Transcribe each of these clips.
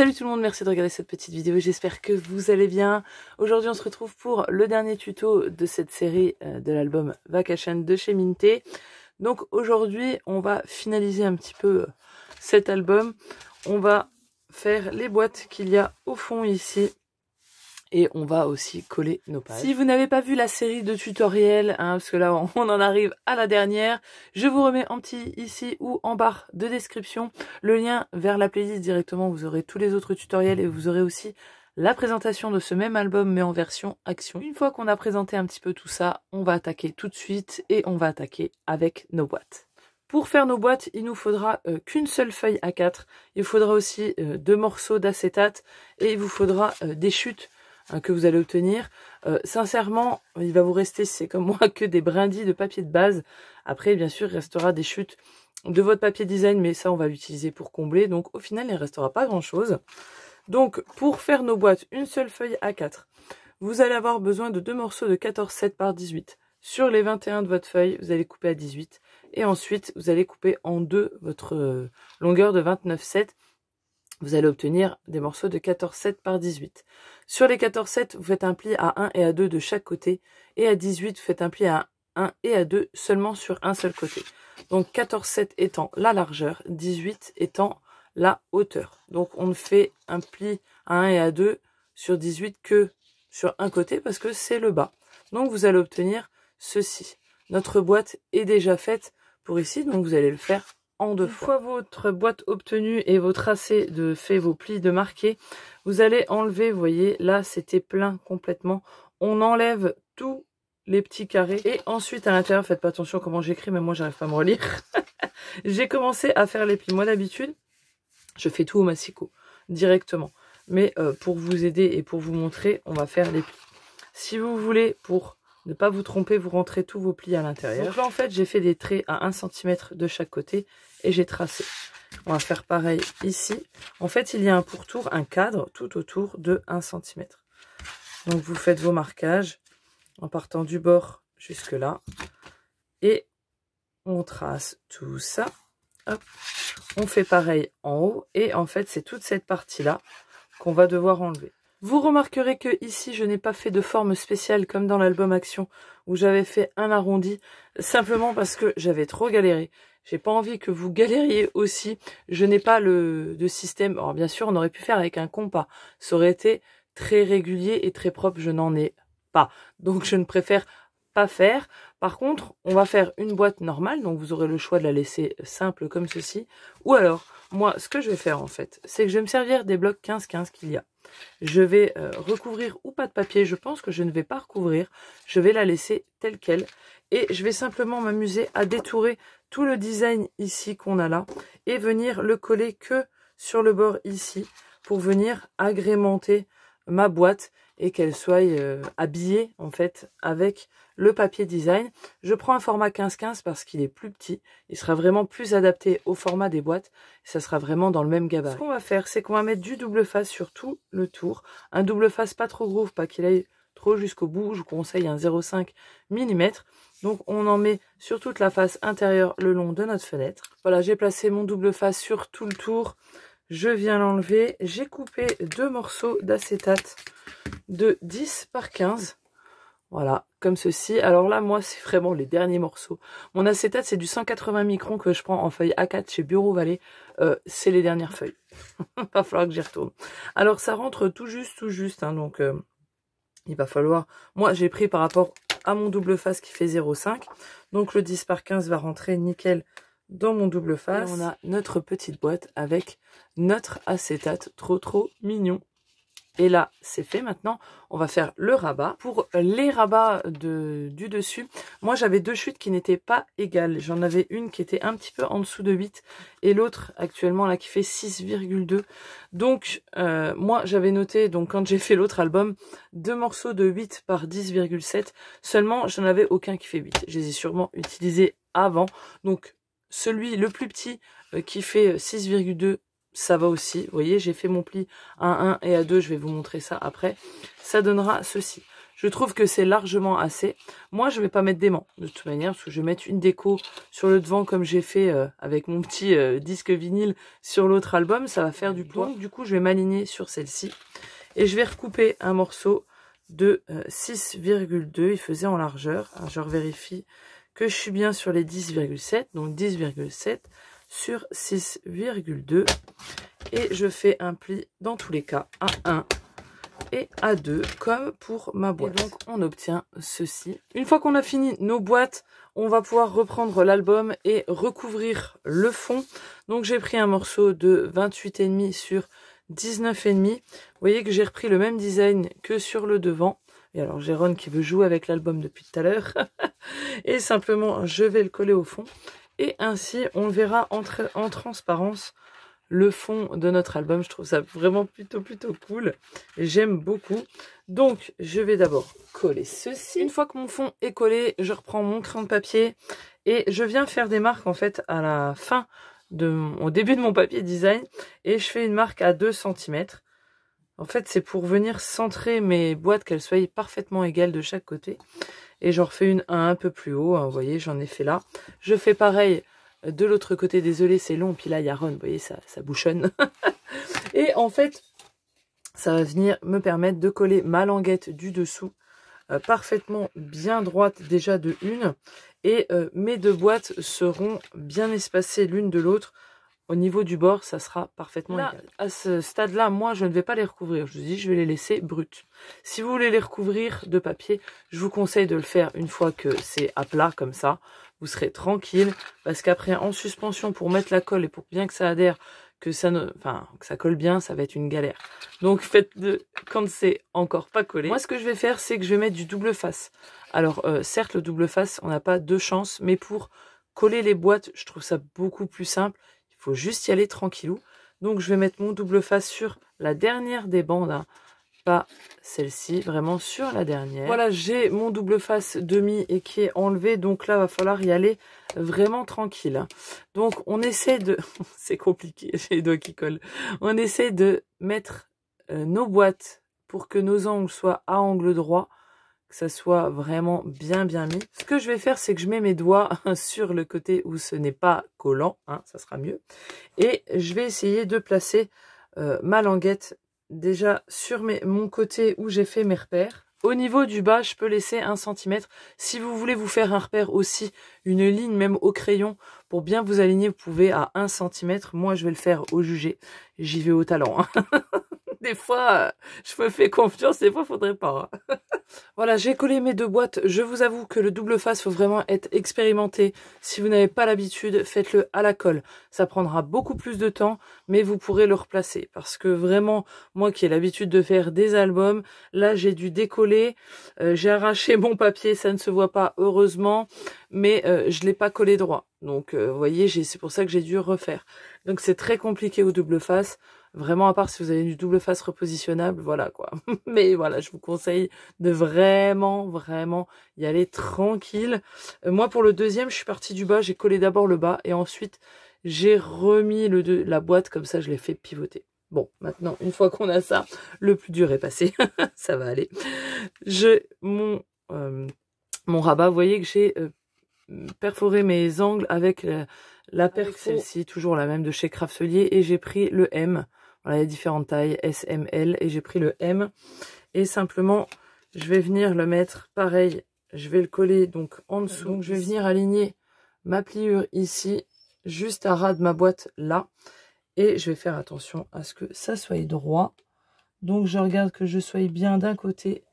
Salut tout le monde, merci de regarder cette petite vidéo, j'espère que vous allez bien. Aujourd'hui on se retrouve pour le dernier tuto de cette série de l'album Vacation de chez Minté. Donc aujourd'hui on va finaliser un petit peu cet album. On va faire les boîtes qu'il y a au fond ici. Et on va aussi coller nos pages. Si vous n'avez pas vu la série de tutoriels, parce que là on en arrive à la dernière, je vous remets en petit ici ou en barre de description le lien vers la playlist directement. Vous aurez tous les autres tutoriels et vous aurez aussi la présentation de ce même album mais en version action. Une fois qu'on a présenté un petit peu tout ça, on va attaquer tout de suite et on va attaquer avec nos boîtes. Pour faire nos boîtes, il nous faudra qu'une seule feuille A4. Il faudra aussi 2 morceaux d'acétate et il vous faudra des chutes que vous allez obtenir. Sincèrement, il va vous rester, c'est comme moi, que des brindilles de papier de base. Après, bien sûr, il restera des chutes de votre papier design, mais ça, on va l'utiliser pour combler. Donc, au final, il ne restera pas grand-chose. Donc, pour faire nos boîtes, une seule feuille A4, vous allez avoir besoin de 2 morceaux de 14,7 par 18. Sur les 21 de votre feuille, vous allez couper à 18. Et ensuite, vous allez couper en deux votre longueur de 29,7. Vous allez obtenir des morceaux de 14,7 par 18. Sur les 14,7, vous faites un pli à 1 et à 2 de chaque côté. Et à 18, vous faites un pli à 1 et à 2 seulement sur un seul côté. Donc 14,7 étant la largeur, 18 étant la hauteur. Donc on ne fait un pli à 1 et à 2 sur 18 que sur un côté parce que c'est le bas. Donc vous allez obtenir ceci. Notre boîte est déjà faite pour ici, donc vous allez le faire en 2 fois. Une fois votre boîte obtenue et vos tracés de fait, vos plis de marqué, vous allez enlever, vous voyez, là c'était plein complètement. On enlève tous les petits carrés et ensuite à l'intérieur, faites pas attention comment j'écris, mais moi j'arrive pas à me relire. J'ai commencé à faire les plis. Moi d'habitude, je fais tout au massicot directement. Mais pour vous aider et pour vous montrer, on va faire les plis. Si vous voulez, pour ne pas vous tromper, vous rentrez tous vos plis à l'intérieur. Donc là, en fait, j'ai fait des traits à 1 cm de chaque côté et j'ai tracé. On va faire pareil ici. En fait, il y a un pourtour, un cadre tout autour de 1 cm. Donc, vous faites vos marquages en partant du bord jusque là. Et on trace tout ça. Hop. On fait pareil en haut. Et en fait, c'est toute cette partie-là qu'on va devoir enlever. Vous remarquerez que ici, je n'ai pas fait de forme spéciale comme dans l'album Action où j'avais fait un arrondi, simplement parce que j'avais trop galéré. J'ai pas envie que vous galériez aussi. Je n'ai pas de système. Alors bien sûr, on aurait pu faire avec un compas. Ça aurait été très régulier et très propre. Je n'en ai pas. Donc je ne préfère pas faire. Par contre, on va faire une boîte normale. Donc vous aurez le choix de la laisser simple comme ceci. Ou alors, moi, ce que je vais faire en fait, c'est que je vais me servir des blocs 15-15 qu'il y a. Je vais recouvrir ou pas de papier. Je pense que je ne vais pas recouvrir. Je vais la laisser telle qu'elle. Et je vais simplement m'amuser à détourer tout le design ici qu'on a là. Et venir le coller que sur le bord ici. Pour venir agrémenter ma boîte. Et qu'elle soit habillée en fait avec le papier design. Je prends un format 15-15 parce qu'il est plus petit. Il sera vraiment plus adapté au format des boîtes. Et ça sera vraiment dans le même gabarit. Ce qu'on va faire, c'est qu'on va mettre du double face sur tout le tour. Un double face pas trop gros, pas qu'il aille trop jusqu'au bout. Je vous conseille un 0,5 mm. Donc on en met sur toute la face intérieure le long de notre fenêtre. Voilà, j'ai placé mon double face sur tout le tour. Je viens l'enlever. J'ai coupé 2 morceaux d'acétate de 10 par 15. Voilà, comme ceci. Alors là, moi, c'est vraiment les derniers morceaux. Mon acétate, c'est du 180 microns que je prends en feuille A4 chez Bureau Vallée. C'est les dernières feuilles. Va falloir que j'y retourne. Alors, ça rentre tout juste. Hein, donc, il va falloir... Moi, j'ai pris par rapport à mon double face qui fait 0,5. Donc, le 10 par 15 va rentrer nickel dans mon double face. Et on a notre petite boîte avec notre acétate. Trop mignon. Et là, c'est fait. Maintenant, on va faire le rabat. Pour les rabats du dessus, moi, j'avais 2 chutes qui n'étaient pas égales. J'en avais une qui était un petit peu en dessous de 8 et l'autre, actuellement, là, qui fait 6,2. Donc, moi, j'avais noté, donc quand j'ai fait l'autre album, 2 morceaux de 8 par 10,7. Seulement, je n'en avais aucun qui fait 8. Je les ai sûrement utilisés avant. Donc, celui, le plus petit, qui fait 6,2, ça va aussi. Vous voyez, j'ai fait mon pli à 1 et à 2. Je vais vous montrer ça après. Ça donnera ceci. Je trouve que c'est largement assez. Moi, je vais pas mettre d'aimant de toute manière, parce que je vais mettre une déco sur le devant comme j'ai fait avec mon petit disque vinyle sur l'autre album. Ça va faire du poids. Donc, du coup, je vais m'aligner sur celle-ci. Et je vais recouper un morceau de 6,2. Il faisait en largeur. Alors, je revérifie que je suis bien sur les 10,7. Donc 10,7 sur 6,2. Et je fais un pli dans tous les cas à 1 et à 2 comme pour ma boîte. Et donc on obtient ceci. Une fois qu'on a fini nos boîtes, on va pouvoir reprendre l'album et recouvrir le fond. Donc j'ai pris un morceau de 28,5 sur 19,5. Vous voyez que j'ai repris le même design que sur le devant. Et alors Jérôme qui veut jouer avec l'album depuis tout à l'heure. Et simplement je vais le coller au fond. Et ainsi on le verra en transparence le fond de notre album. Je trouve ça vraiment plutôt cool. J'aime beaucoup. Donc, je vais d'abord coller ceci. Une fois que mon fond est collé, je reprends mon crayon de papier et je viens faire des marques en fait à la fin, au début de mon papier design. Et je fais une marque à 2 cm. En fait, c'est pour venir centrer mes boîtes, qu'elles soient parfaitement égales de chaque côté. Et j'en refais une un peu plus haut. Hein, vous voyez, j'en ai fait là. Je fais pareil de l'autre côté, désolé, c'est long. Puis là, il y a Ron, vous voyez, ça bouchonne. Et en fait, ça va venir me permettre de coller ma languette du dessous parfaitement bien droite déjà de une. Et mes deux boîtes seront bien espacées l'une de l'autre. Au niveau du bord, ça sera parfaitement égal. À ce stade-là, moi, je ne vais pas les recouvrir. Je vous dis, je vais les laisser brutes. Si vous voulez les recouvrir de papier, je vous conseille de le faire une fois que c'est à plat, comme ça. Vous serez tranquille, parce qu'après, en suspension, pour mettre la colle et pour bien que ça adhère, que ça colle bien, ça va être une galère. Donc, faites-le quand c'est encore pas collé. Moi, ce que je vais faire, c'est que je vais mettre du double face. Alors, certes, le double face, on n'a pas de chance, mais pour coller les boîtes, je trouve ça beaucoup plus simple. Il faut juste y aller tranquillou. Donc, je vais mettre mon double face sur la dernière des bandes, hein. Pas celle-ci, vraiment sur la dernière. Voilà, j'ai mon double face demi et qui est enlevé. Donc là, va falloir y aller vraiment tranquille. Donc, on essaie de... C'est compliqué, j'ai les doigts qui collent. On essaie de mettre nos boîtes pour que nos angles soient à angle droit. Que ça soit vraiment bien mis. Ce que je vais faire, c'est que je mets mes doigts sur le côté où ce n'est pas collant. Hein, ça sera mieux. Et je vais essayer de placer ma languette déjà sur mon côté où j'ai fait mes repères. Au niveau du bas, je peux laisser 1 cm. Si vous voulez vous faire un repère aussi, une ligne même au crayon, pour bien vous aligner, vous pouvez à 1 cm. Moi, je vais le faire au jugé. J'y vais au talent. Hein. Des fois, je me fais confiance, des fois, faudrait pas. Hein. Voilà, j'ai collé mes deux boîtes. Je vous avoue que le double face, faut vraiment être expérimenté. Si vous n'avez pas l'habitude, faites-le à la colle. Ça prendra beaucoup plus de temps, mais vous pourrez le replacer. Parce que vraiment, moi qui ai l'habitude de faire des albums, là, j'ai dû décoller. J'ai arraché mon papier, ça ne se voit pas, heureusement. Mais je l'ai pas collé droit. Donc, vous voyez, c'est pour ça que j'ai dû refaire. Donc, c'est très compliqué au double face. Vraiment, à part si vous avez du double face repositionnable, voilà quoi. Mais voilà, je vous conseille de vraiment y aller tranquille. Moi, pour le deuxième, je suis partie du bas. J'ai collé d'abord le bas et ensuite, j'ai remis la boîte. Comme ça, je l'ai fait pivoter. Bon, maintenant, une fois qu'on a ça, le plus dur est passé. Ça va aller. Mon rabat, vous voyez que j'ai perforé mes angles avec la perfo. Celle-ci, toujours la même de chez Craftelier. Et j'ai pris le M. Voilà, il y a différentes tailles, S, M, L, et j'ai pris le M. Et simplement, je vais venir le mettre, pareil, je vais le coller donc en dessous. Donc, je vais venir aligner ma pliure ici, juste à ras de ma boîte là. Et je vais faire attention à ce que ça soit droit. Donc, je regarde que je sois bien d'un côté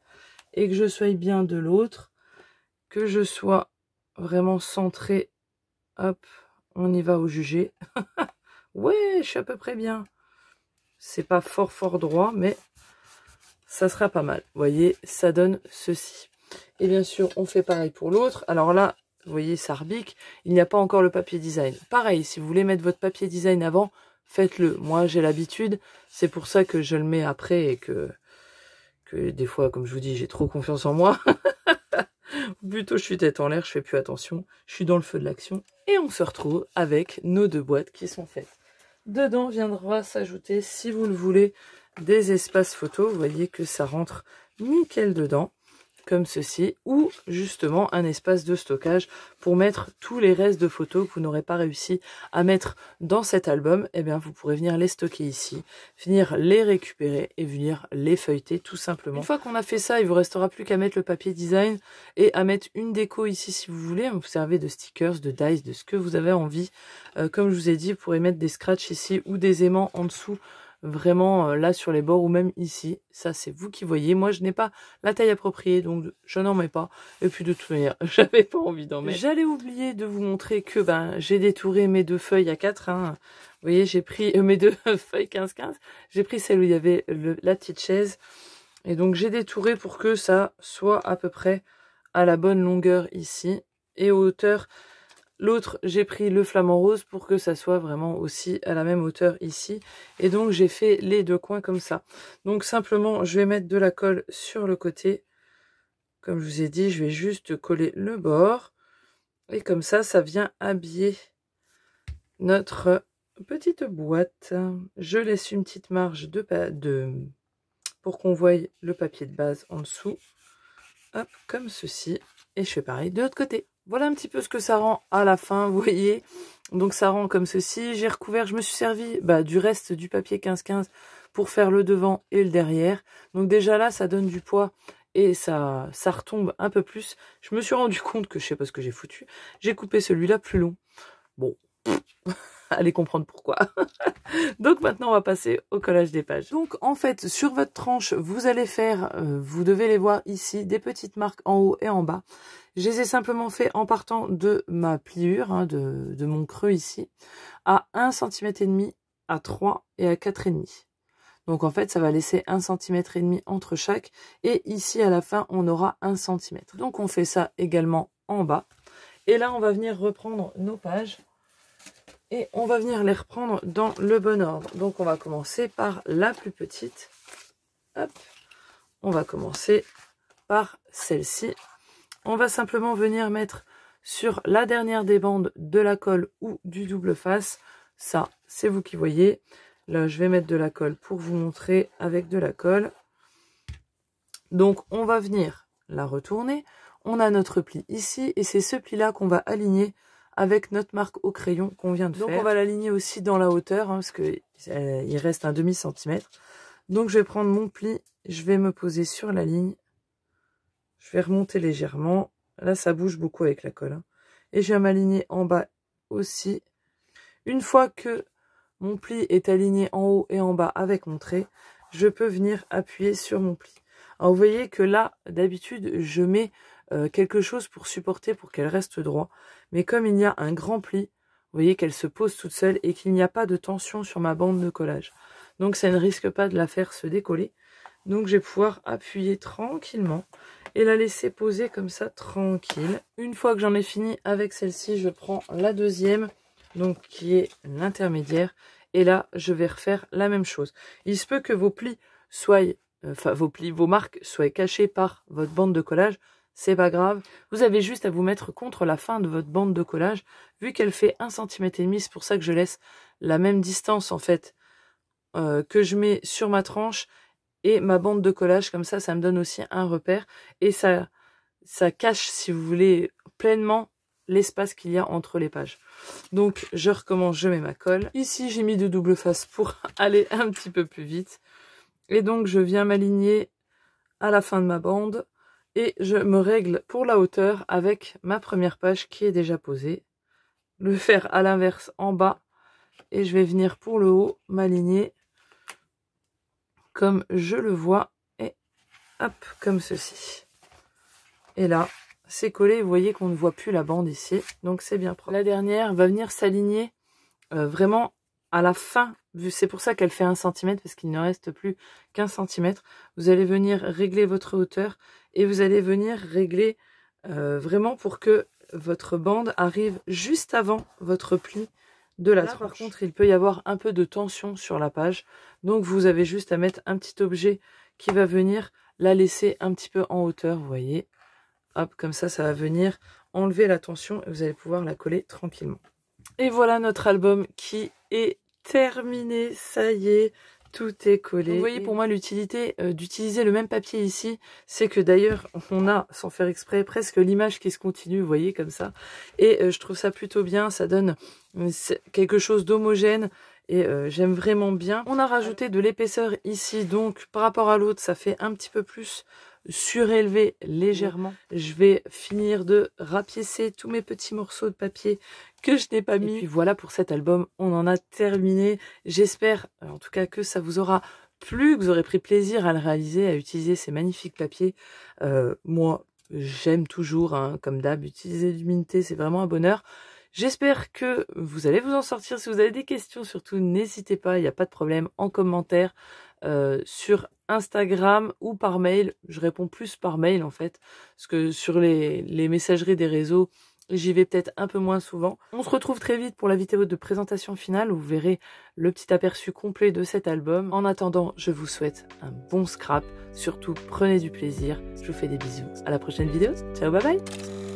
et que je sois bien de l'autre. Que je sois vraiment centré. Hop, on y va au jugé. Ouais, je suis à peu près bien. C'est pas fort droit, mais ça sera pas mal. Vous voyez, ça donne ceci. Et bien sûr, on fait pareil pour l'autre. Alors là, vous voyez, ça rebique. Il n'y a pas encore le papier design. Pareil, si vous voulez mettre votre papier design avant, faites-le. Moi, j'ai l'habitude. C'est pour ça que je le mets après et que des fois, comme je vous dis, j'ai trop confiance en moi. Plutôt, je suis tête en l'air, je fais plus attention. Je suis dans le feu de l'action. Et on se retrouve avec nos deux boîtes qui sont faites. Dedans viendra s'ajouter, si vous le voulez, des espaces photos. Vous voyez que ça rentre nickel dedans. comme ceci, ou justement un espace de stockage pour mettre tous les restes de photos que vous n'aurez pas réussi à mettre dans cet album. Eh bien, vous pourrez venir les stocker ici, venir les récupérer et venir les feuilleter tout simplement. Une fois qu'on a fait ça, il vous restera plus qu'à mettre le papier design et à mettre une déco ici si vous voulez. Vous servez de stickers, de dice, de ce que vous avez envie. Comme je vous ai dit, vous pourrez mettre des scratchs ici ou des aimants en dessous, vraiment là sur les bords ou même ici. Ça, c'est vous qui voyez. Moi, je n'ai pas la taille appropriée, donc je n'en mets pas. Et puis de toute manière, j'avais pas envie d'en mettre. J'allais oublier de vous montrer que j'ai détouré mes 2 feuilles à 4. Hein. Vous voyez, j'ai pris mes 2 feuilles 15-15. J'ai pris celle où il y avait la petite chaise. Et donc, j'ai détouré pour que ça soit à peu près à la bonne longueur ici. Et hauteur, l'autre, j'ai pris le flamant rose pour que ça soit vraiment aussi à la même hauteur ici. Et donc, j'ai fait les 2 coins comme ça. Donc, simplement, je vais mettre de la colle sur le côté. Comme je vous ai dit, je vais juste coller le bord. Et comme ça, ça vient habiller notre petite boîte. Je laisse une petite marge pour qu'on voie le papier de base en dessous. Hop, comme ceci. Et je fais pareil de l'autre côté. Voilà un petit peu ce que ça rend à la fin, vous voyez. Donc ça rend comme ceci. J'ai recouvert, je me suis servi du reste du papier 15-15 pour faire le devant et le derrière. Donc déjà là, ça donne du poids et ça retombe un peu plus. Je me suis rendu compte que, je sais pas ce que j'ai foutu, j'ai coupé celui-là plus long. Bon, allez comprendre pourquoi. Donc maintenant on va passer au collage des pages. Donc en fait sur votre tranche vous allez faire, vous devez les voir ici, des petites marques en haut et en bas. Je les ai simplement fait en partant de ma pliure, hein, de mon creux ici, à 1,5 cm, à 3 et à 4,5. Donc en fait ça va laisser 1,5 cm entre chaque et ici à la fin on aura 1 cm. Donc on fait ça également en bas. Et là on va venir reprendre nos pages. Et on va venir les reprendre dans le bon ordre. Donc on va commencer par la plus petite. Hop. On va commencer par celle-ci. On va simplement venir mettre sur la dernière des bandes de la colle ou du double face. Ça, c'est vous qui voyez. Là, je vais mettre de la colle pour vous montrer avec de la colle. Donc on va venir la retourner. On a notre pli ici et c'est ce pli-là qu'on va aligner avec notre marque au crayon qu'on vient de faire. Donc on va l'aligner aussi dans la hauteur, hein, parce que il reste un demi-centimètre. Donc je vais prendre mon pli, je vais me poser sur la ligne. Je vais remonter légèrement. Là ça bouge beaucoup avec la colle. Hein. Et je viens m'aligner en bas aussi. Une fois que mon pli est aligné en haut et en bas avec mon trait, je peux venir appuyer sur mon pli. Alors vous voyez que là, d'habitude, je mets quelque chose pour supporter, pour qu'elle reste droit. Mais comme il y a un grand pli, vous voyez qu'elle se pose toute seule et qu'il n'y a pas de tension sur ma bande de collage. Donc ça ne risque pas de la faire se décoller. Donc je vais pouvoir appuyer tranquillement et la laisser poser comme ça, tranquille. Une fois que j'en ai fini avec celle-ci, je prends la deuxième, donc qui est l'intermédiaire. Et là, je vais refaire la même chose. Il se peut que vos plis soient... vos marques soient cachées par votre bande de collage, c'est pas grave. Vous avez juste à vous mettre contre la fin de votre bande de collage. Vu qu'elle fait 1,5 cm, c'est pour ça que je laisse la même distance en fait que je mets sur ma tranche et ma bande de collage. Comme ça, ça me donne aussi un repère et ça cache, si vous voulez, pleinement l'espace qu'il y a entre les pages. Donc je recommence, je mets ma colle. Ici, j'ai mis de double face pour aller un petit peu plus vite. Et donc, je viens m'aligner à la fin de ma bande et je me règle pour la hauteur avec ma première page qui est déjà posée. Le faire à l'inverse en bas et je vais venir pour le haut m'aligner comme je le vois et hop, comme ceci. Et là, c'est collé, vous voyez qu'on ne voit plus la bande ici, donc c'est bien propre. La dernière va venir s'aligner vraiment à la fin. C'est pour ça qu'elle fait 1 cm parce qu'il ne reste plus qu'1 cm. Vous allez venir régler votre hauteur et vous allez venir régler vraiment pour que votre bande arrive juste avant votre pli de la tranche. Par contre, il peut y avoir un peu de tension sur la page. Donc, vous avez juste à mettre un petit objet qui va venir la laisser un petit peu en hauteur, vous voyez. Hop, comme ça, ça va venir enlever la tension et vous allez pouvoir la coller tranquillement. Et voilà notre album qui est terminé, ça y est, Tout est collé. Vous voyez, pour moi, l'utilité d'utiliser le même papier ici, c'est que d'ailleurs, on a, sans faire exprès, presque l'image qui se continue, vous voyez, comme ça. Et je trouve ça plutôt bien, ça donne quelque chose d'homogène. Et j'aime vraiment bien. On a rajouté de l'épaisseur ici, donc par rapport à l'autre, ça fait un petit peu plus surélevé légèrement. Je vais finir de rapiécer tous mes petits morceaux de papier que je n'ai pas mis. Et puis voilà, pour cet album, on en a terminé. J'espère en tout cas que ça vous aura plu, que vous aurez pris plaisir à le réaliser, à utiliser ces magnifiques papiers. Moi, j'aime toujours, hein, comme d'hab, utiliser du Minté, c'est vraiment un bonheur. J'espère que vous allez vous en sortir. Si vous avez des questions, surtout, n'hésitez pas, il n'y a pas de problème, en commentaire sur Instagram ou par mail. Je réponds plus par mail en fait, parce que sur les messageries des réseaux, j'y vais peut-être un peu moins souvent. On se retrouve très vite pour la vidéo de présentation finale où vous verrez le petit aperçu complet de cet album. En attendant, je vous souhaite un bon scrap. Surtout, prenez du plaisir. Je vous fais des bisous. À la prochaine vidéo. Ciao, bye bye!